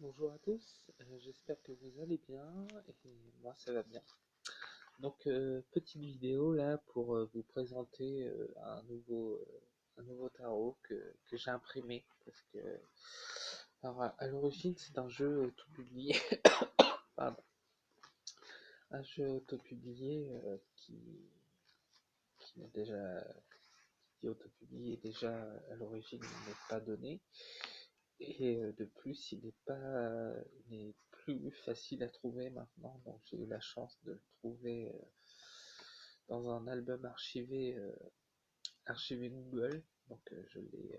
Bonjour à tous, j'espère que vous allez bien et moi ça va bien. Donc petite vidéo là pour vous présenter un nouveau tarot que j'ai imprimé parce que alors, à l'origine c'est un jeu auto-publié, pardon, un jeu auto-publié qui n'est déjà qui est auto-publié déjà à l'origine il n'est pas donné. Et de plus, il est plus facile à trouver maintenant. Donc j'ai eu la chance de le trouver dans un album archivé Google. Donc je l'ai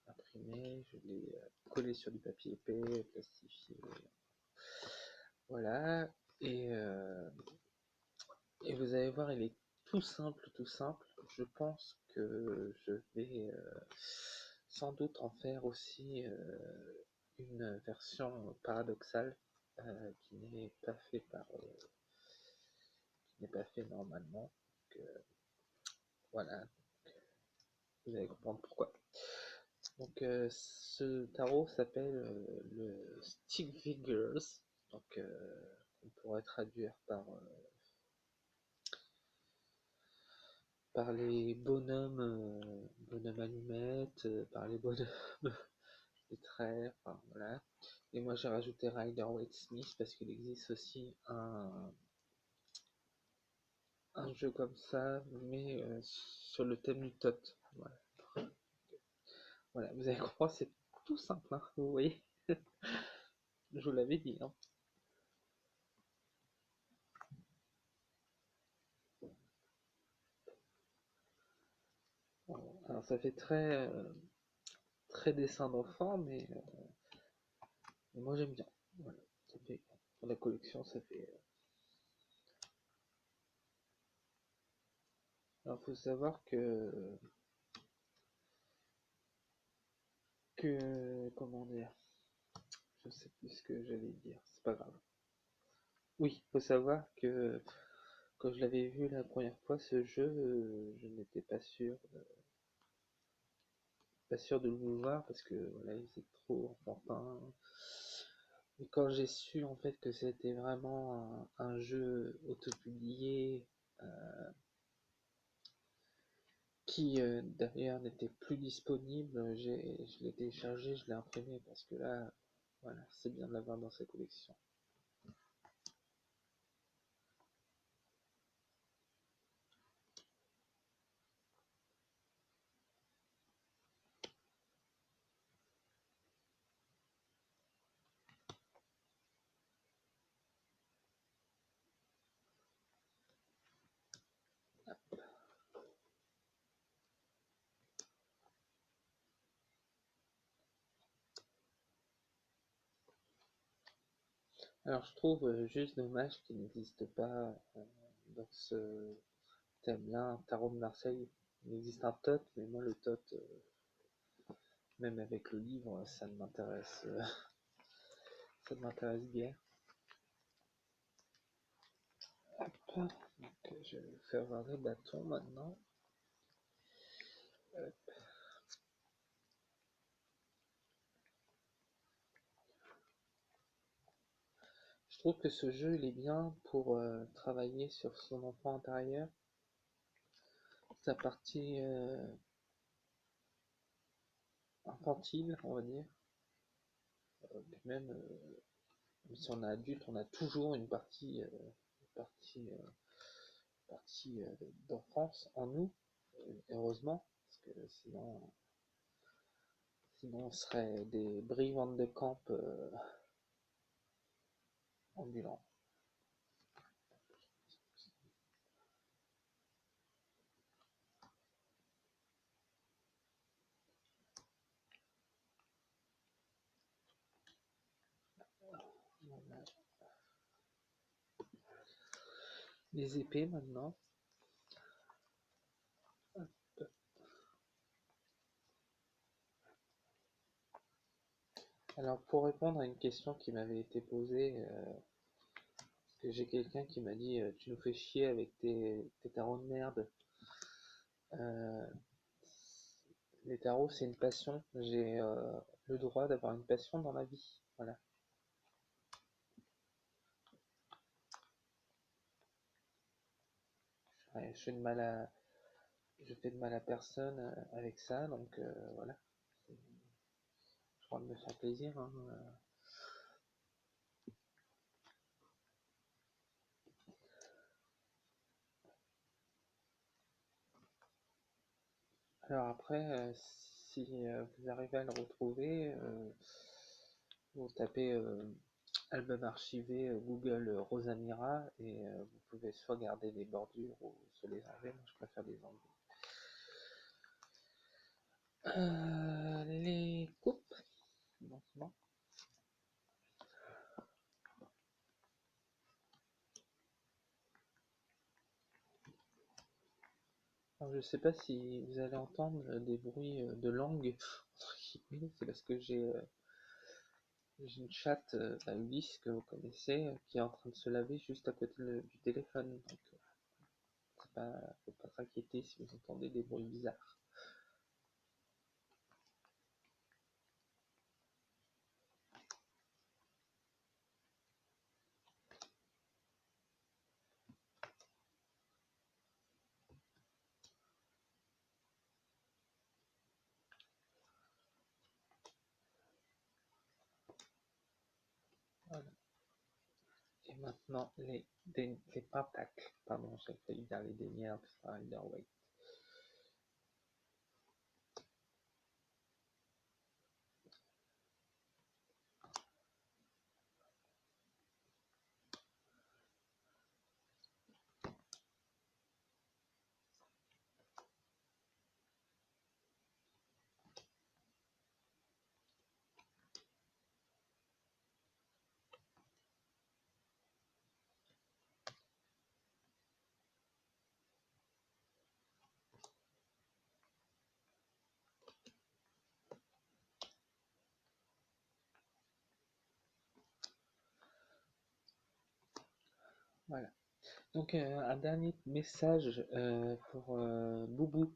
imprimé, je l'ai collé sur du papier épais, plastifié. Voilà. Et, euh, et vous allez voir, il est tout simple, tout simple. Je pense que je vais sans doute en faire aussi une version paradoxale qui n'est pas fait qui n'est pas fait normalement. Donc, voilà, vous allez comprendre pourquoi. Donc ce tarot s'appelle le Stick Figures, donc on pourrait traduire par les bonhommes allumettes, par les bonhommes des traits, enfin voilà. Et moi j'ai rajouté Rider-Waite-Smith parce qu'il existe aussi un jeu comme ça, mais sur le thème du tot. Voilà, voilà. Vous allez comprendre, c'est tout simple, hein, vous voyez. Je vous l'avais dit. Hein. Alors ça fait très dessin d'enfant, mais moi j'aime bien. Voilà. Ça fait, pour la collection, ça fait. Alors faut savoir que comment dire, je sais plus ce que j'allais dire, c'est pas grave. Oui, faut savoir que quand je l'avais vu la première fois, ce jeu, je n'étais pas sûr de le vouloir parce que voilà, il était trop enfantin. Et quand j'ai su en fait que c'était vraiment un jeu autopublié qui d'ailleurs n'était plus disponible, je l'ai téléchargé, je l'ai imprimé parce que là, voilà, c'est bien de l'avoir dans sa collection. Alors je trouve juste dommage qu'il n'existe pas dans ce thème-là un tarot de Marseille. Il existe un tot, mais moi le tot, même avec le livre, ça ne m'intéresse guère. Hop. Donc, je vais vous faire voir les bâtons maintenant. Je trouve que ce jeu il est bien pour travailler sur son enfant intérieur, sa partie infantile, on va dire. Même si on est adulte, on a toujours une partie d'enfance en nous, heureusement, parce que sinon on serait des brigands de camp ambulants. Voilà. Les épées maintenant. Alors pour répondre à une question qui m'avait été posée, parce que j'ai quelqu'un qui m'a dit tu nous fais chier avec tes tarots de merde. Euh, les tarots c'est une passion, j'ai le droit d'avoir une passion dans la vie. Voilà. Ouais, je fais de mal à personne avec ça, donc voilà. Je crois me faire plaisir, hein. Alors après, si vous arrivez à le retrouver, vous tapez album archivé Google Rosamira et vous pouvez soit garder les bordures ou se les enlever. Moi, je préfère les enlever. Les coupes, doucement. Alors, je sais pas si vous allez entendre des bruits de langue, entre guillemets, c'est parce que j'ai une chatte à Ulysse que vous connaissez qui est en train de se laver juste à côté du téléphone. Donc, faut pas s'inquiéter si vous entendez des bruits bizarres. Voilà. Et maintenant, les pentacles. Pardon, j'ai failli dire les deniers, c'est un Rider-Waite. Voilà. Donc, un dernier message pour Boubou,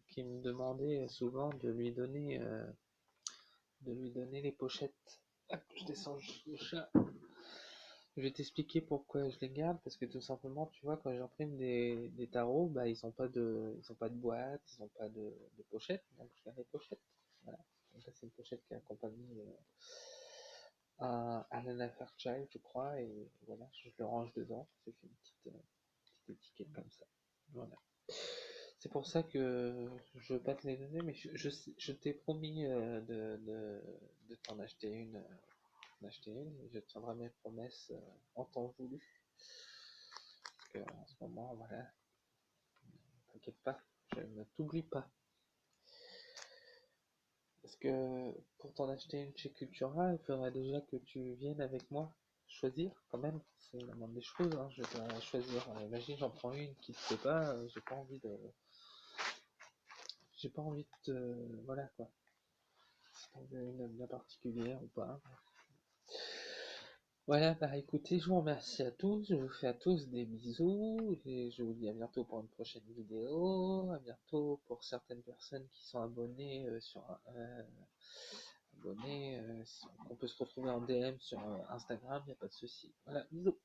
qui me demandait souvent de lui donner les pochettes. Hop, je descends juste le chat. Je vais t'expliquer pourquoi je les garde, parce que tout simplement, tu vois, quand j'imprime des tarots, bah, ils ont pas de boîte, ils ont pas de pochette, donc je garde les pochettes. Voilà. Donc là, c'est une pochette qui accompagne un Anna Fairchild, je crois, et voilà, je le range dedans. C'est fait une petite étiquette comme ça. Voilà. C'est pour ça que je veux pas te les donner, mais je t'ai promis de t'en acheter et je tiendrai mes promesses en temps voulu. Parce que en ce moment, voilà, t'inquiète pas, je ne t'oublie pas. Parce que pour t'en acheter une chez Cultura, il faudrait déjà que tu viennes avec moi choisir quand même. C'est la moindre des choses, hein. Je dois choisir. Imagine, j'en prends une qui te plaît pas, j'ai pas envie de, voilà quoi. Si t'en veux une bien particulière ou pas. Voilà, bah écoutez, je vous remercie à tous, je vous fais à tous des bisous, et je vous dis à bientôt pour une prochaine vidéo, à bientôt pour certaines personnes qui sont abonnées abonnées, on peut se retrouver en DM sur Instagram, il n'y a pas de souci. Voilà, bisous.